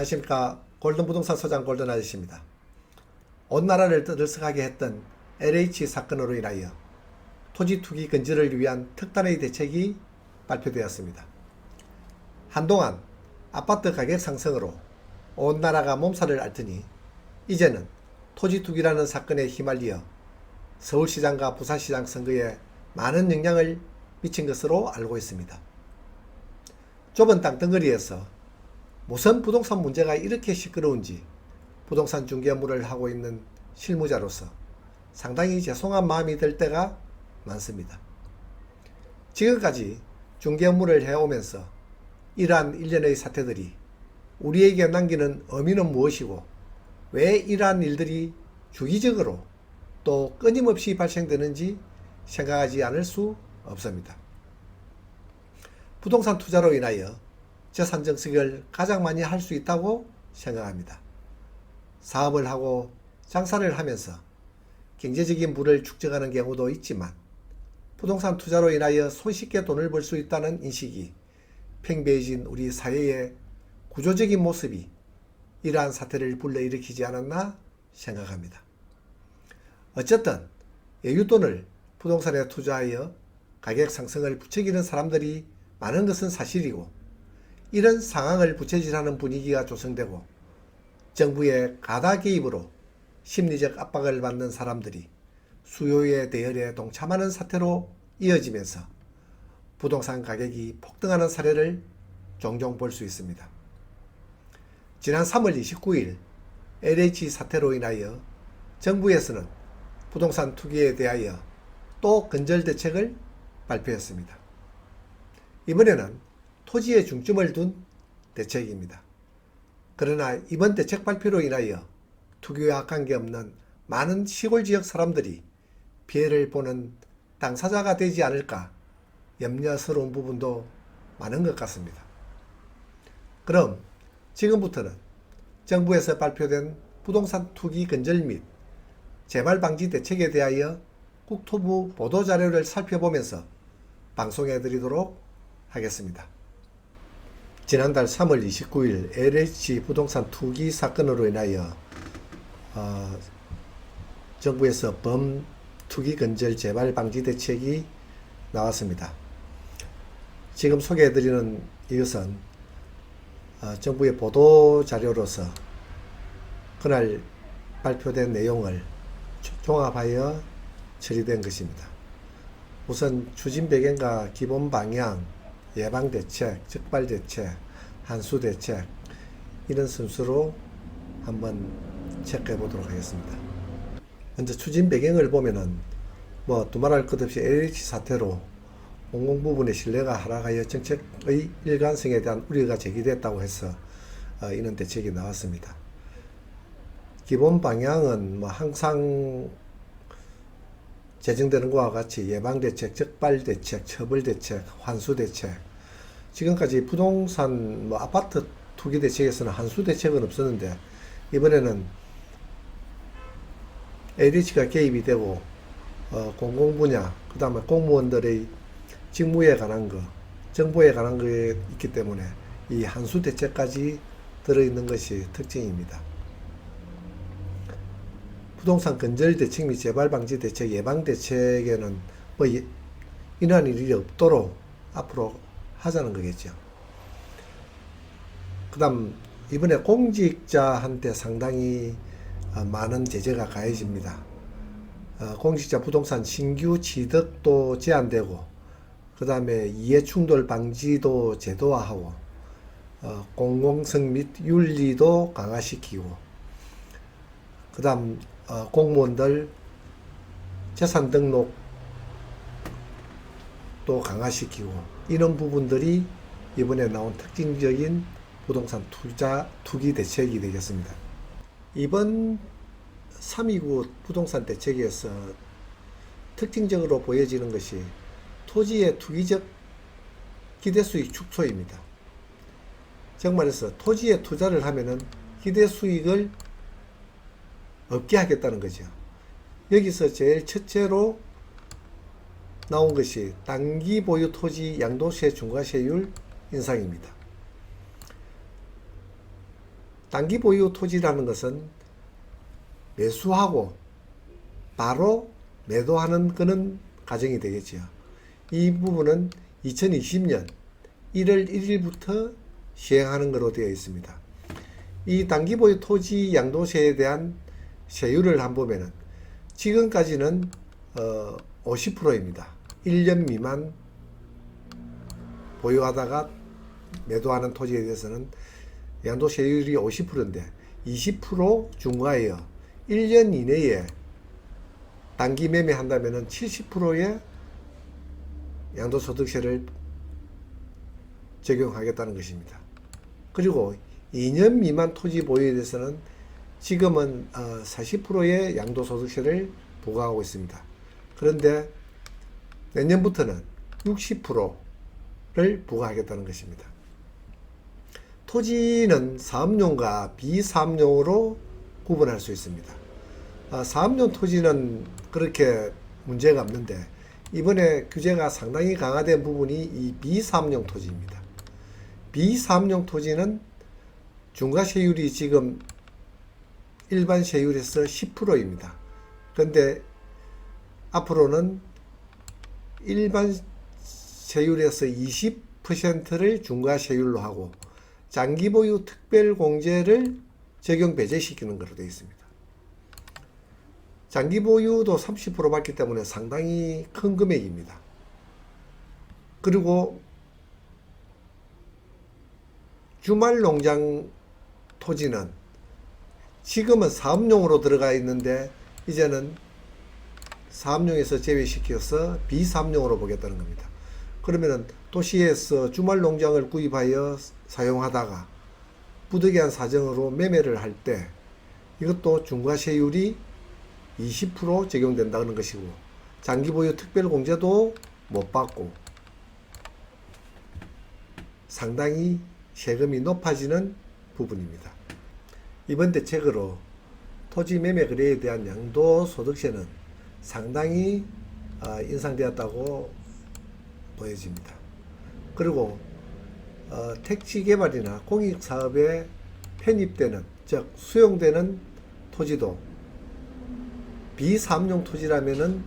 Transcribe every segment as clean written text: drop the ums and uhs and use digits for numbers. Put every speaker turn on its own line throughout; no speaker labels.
안녕하십니까. 골든부동산 소장 골든아저씨입니다. 온 나라를 떠들썩하게 했던 LH 사건으로 인하여 토지 투기 근절을 위한 특단의 대책이 발표되었습니다. 한동안 아파트 가격 상승으로 온 나라가 몸살을 앓더니 이제는 토지 투기라는 사건에 휘말리어 서울시장과 부산시장 선거에 많은 영향을 미친 것으로 알고 있습니다. 좁은 땅덩어리에서 무슨 부동산 문제가 이렇게 시끄러운지 부동산 중개 업무를 하고 있는 실무자로서 상당히 죄송한 마음이 들 때가 많습니다. 지금까지 중개 업무를 해오면서 이러한 일련의 사태들이 우리에게 남기는 의미는 무엇이고 왜 이러한 일들이 주기적으로 또 끊임없이 발생되는지 생각하지 않을 수 없습니다. 부동산 투자로 인하여 재산 증식을 가장 많이 할 수 있다고 생각합니다. 사업을 하고 장사를 하면서 경제적인 부를 축적하는 경우도 있지만 부동산 투자로 인하여 손쉽게 돈을 벌 수 있다는 인식이 팽배해진 우리 사회의 구조적인 모습이 이러한 사태를 불러일으키지 않았나 생각합니다. 어쨌든 여윳돈을 부동산에 투자하여 가격 상승을 부추기는 사람들이 많은 것은 사실이고 이런 상황을 부채질하는 분위기가 조성되고 정부의 가다 개입으로 심리적 압박을 받는 사람들이 수요의 대열에 동참하는 사태로 이어지면서 부동산 가격이 폭등하는 사례를 종종 볼 수 있습니다. 지난 3월 29일 LH 사태로 인하여 정부에서는 부동산 투기에 대하여 또 근절 대책을 발표했습니다. 이번에는 토지에 중점을 둔 대책입니다. 그러나 이번 대책 발표로 인하여 투기와 관계없는 많은 시골 지역 사람들이 피해를 보는 당사자가 되지 않을까 염려스러운 부분도 많은 것 같습니다. 그럼 지금부터는 정부에서 발표된 부동산 투기 근절 및 재발 방지 대책에 대하여 국토부 보도자료를 살펴보면서 방송해 드리도록 하겠습니다. 지난달 3월 29일 LH 부동산 투기 사건으로 인하여 정부에서 범투기 근절 재발 방지 대책이 나왔습니다. 지금 소개해드리는 이것은 정부의 보도자료로서 그날 발표된 내용을 종합하여 처리된 것입니다. 우선 추진 배경과 기본 방향, 예방대책, 적발대책, 한수대책 이런 순서로 한번 체크해 보도록 하겠습니다. 먼저 추진 배경을 보면은 두말할 것 없이 LH 사태로 공공부문의 신뢰가 하락하여 정책의 일관성에 대한 우려가 제기됐다고 해서 이런 대책이 나왔습니다. 기본 방향은 항상 제정되는 것과 같이 예방대책, 적발대책, 처벌대책, 환수대책 지금까지 부동산 아파트 투기 대책에서는 환수대책은 없었는데 이번에는 LH가 개입이 되고 공공분야 그 다음에 공무원들의 직무에 관한 거 정보에 관한 거에 있기 때문에 이 환수대책까지 들어있는 것이 특징입니다. 부동산 근절 대책 및 재발 방지 대책, 예방 대책에는 이러한 일이 없도록 앞으로 하자는 거겠죠. 그 다음 이번에 공직자한테 상당히 많은 제재가 가해집니다. 공직자 부동산 신규 취득도 제한되고 그 다음에 이해충돌 방지도 제도화하고 공공성 및 윤리도 강화시키고 그 다음 공무원들 재산 등록도 강화시키고 이런 부분들이 이번에 나온 특징적인 부동산 투기 대책이 되겠습니다. 이번 329 부동산 대책에서 특징적으로 보여지는 것이 토지의 투기적 기대수익 축소입니다. 즉 말해서 토지에 투자를 하면은 기대수익을 얻게 하겠다는 거죠. 여기서 제일 첫째로 나온 것이 단기 보유 토지 양도세 중과세율 인상입니다. 단기 보유 토지라는 것은 매수하고 바로 매도하는 그런 과정이 되겠지요. 이 부분은 2020년 1월 1일부터 시행하는 것으로 되어 있습니다. 이 단기 보유 토지 양도세에 대한 세율을 한번 보면은 지금까지는 50%입니다. 1년 미만 보유하다가 매도하는 토지에 대해서는 양도세율이 50%인데 20% 중과하여 1년 이내에 단기 매매한다면 70%의 양도소득세를 적용하겠다는 것입니다. 그리고 2년 미만 토지 보유에 대해서는 지금은 40%의 양도소득세를 부과하고 있습니다. 그런데 내년부터는 60%를 부과하겠다는 것입니다. 토지는 사업용과 비사업용으로 구분할 수 있습니다. 사업용 토지는 그렇게 문제가 없는데 이번에 규제가 상당히 강화된 부분이 이 비사업용 토지입니다. 비사업용 토지는 중과세율이 지금 일반 세율에서 10%입니다. 그런데 앞으로는 일반 세율에서 20%를 중과세율로 하고 장기보유 특별공제를 적용 배제시키는 것으로 되어 있습니다. 장기보유도 30% 받기 때문에 상당히 큰 금액입니다. 그리고 주말농장 토지는 지금은 사업용으로 들어가 있는데 이제는 사업용에서 제외시켜서 비사업용으로 보겠다는 겁니다. 그러면은 도시에서 주말농장을 구입하여 사용하다가 부득이한 사정으로 매매를 할 때 이것도 중과세율이 20% 적용된다는 것이고 장기보유 특별공제도 못 받고 상당히 세금이 높아지는 부분입니다. 이번 대책으로 토지 매매 거래에 대한 양도소득세는 상당히 인상되었다고 보여집니다. 그리고 택지개발이나 공익사업에 편입되는 즉 수용되는 토지도 비사업용 토지라면은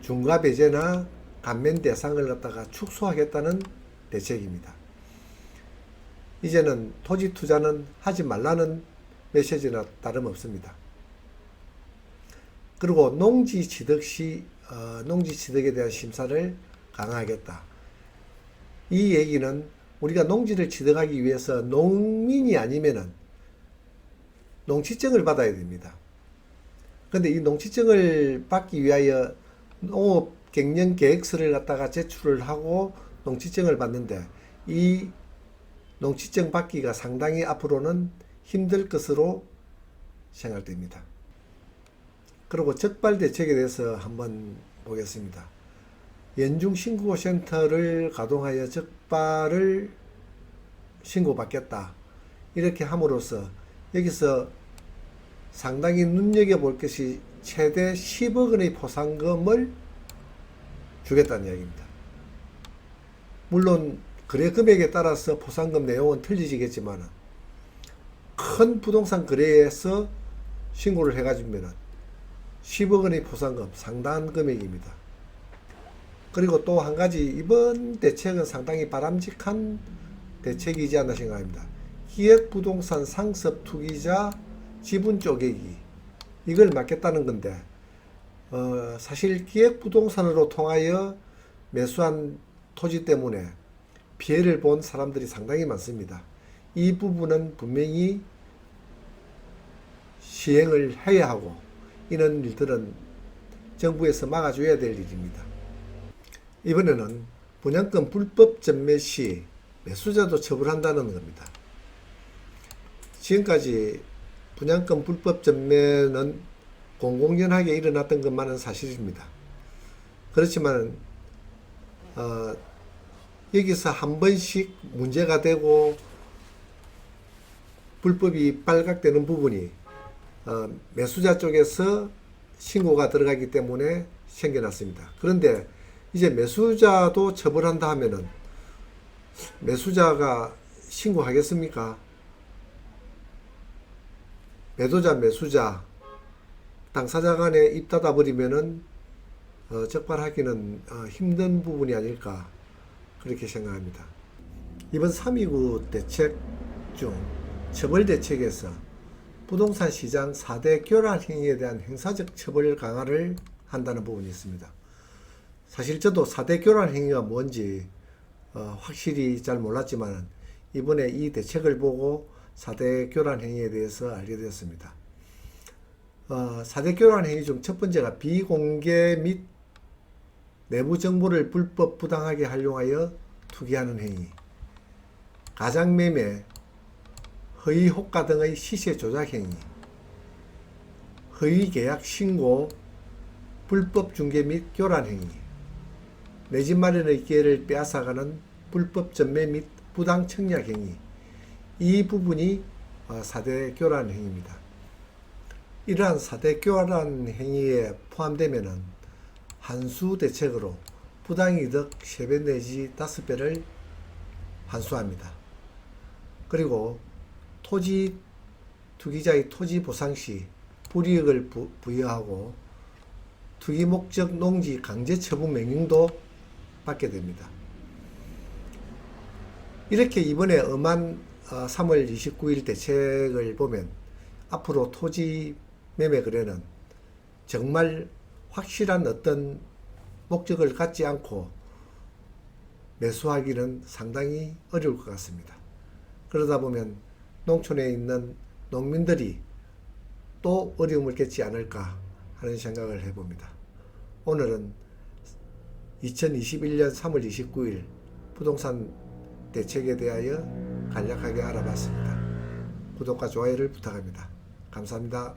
중과배제나 감면 대상을 갖다가 축소하겠다는 대책입니다. 이제는 토지 투자는 하지 말라는 메시지나 다름없습니다. 그리고 농지 취득 시 농지 취득에 대한 심사를 강화하겠다. 이 얘기는 우리가 농지를 취득하기 위해서 농민이 아니면은 농취증을 받아야 됩니다. 그런데 이 농취증을 받기 위하여 농업경영계획서를 갖다가 제출을 하고 농취증을 받는데 이 농취증 받기가 상당히 앞으로는 힘들 것으로 생각됩니다. 그리고 적발 대책에 대해서 한번 보겠습니다. 연중신고센터를 가동하여 적발을 신고받겠다. 이렇게 함으로써 여기서 상당히 눈여겨볼 것이 최대 10억 원의 포상금을 주겠다는 이야기입니다. 물론 거래 금액에 따라서 포상금 내용은 틀리지겠지만 큰 부동산 거래에서 신고를 해가지면 10억 원의 포상금 상당한 금액입니다. 그리고 또 한 가지 이번 대책은 상당히 바람직한 대책이지 않나 생각합니다. 기획부동산 상습 투기자 지분 쪼개기 이걸 막겠다는 건데 사실 기획부동산으로 통하여 매수한 토지 때문에 피해를 본 사람들이 상당히 많습니다. 이 부분은 분명히 시행을 해야 하고 이런 일들은 정부에서 막아줘야 될 일입니다. 이번에는 분양권 불법 전매 시 매수자도 처벌한다는 겁니다. 지금까지 분양권 불법 전매는 공공연하게 일어났던 것만은 사실입니다. 그렇지만 여기서 한 번씩 문제가 되고 불법이 발각되는 부분이 매수자 쪽에서 신고가 들어가기 때문에 생겨났습니다. 그런데 이제 매수자도 처벌한다 하면은 매수자가 신고하겠습니까? 매도자, 매수자, 당사자 간에 입 닫아 버리면은 적발하기는 힘든 부분이 아닐까 그렇게 생각합니다. 이번 3.29 대책 중 처벌 대책에서 부동산 시장 4대 교란 행위에 대한 형사적 처벌 강화를 한다는 부분이 있습니다. 사실 저도 4대 교란 행위가 뭔지 확실히 잘 몰랐지만 이번에 이 대책을 보고 4대 교란 행위에 대해서 알게 되었습니다. 4대 교란 행위 중 첫 번째가 비공개 및 내부 정보를 불법 부당하게 활용하여 투기하는 행위, 가장매매, 허위 호가 등의 시세 조작 행위, 허위 계약 신고, 불법 중개 및 교란 행위, 내 집 마련의 기회를 빼앗아가는 불법 전매 및 부당 청약 행위, 이 부분이 4대 교란 행위입니다. 이러한 4대 교란 행위에 포함되면 한수 대책으로 부당이득 3배 내지 5배를 환수합니다. 그리고 토지 투기자의 토지 보상 시 불이익을 부여하고 투기 목적 농지 강제 처분 명령도 받게 됩니다. 이렇게 이번에 엄한 3월 29일 대책을 보면 앞으로 토지 매매 거래는 정말 확실한 어떤 목적을 갖지 않고 매수하기는 상당히 어려울 것 같습니다. 그러다 보면 농촌에 있는 농민들이 또 어려움을 겪지 않을까 하는 생각을 해봅니다. 오늘은 2021년 3월 29일 부동산 대책에 대하여 간략하게 알아봤습니다. 구독과 좋아요를 부탁합니다. 감사합니다.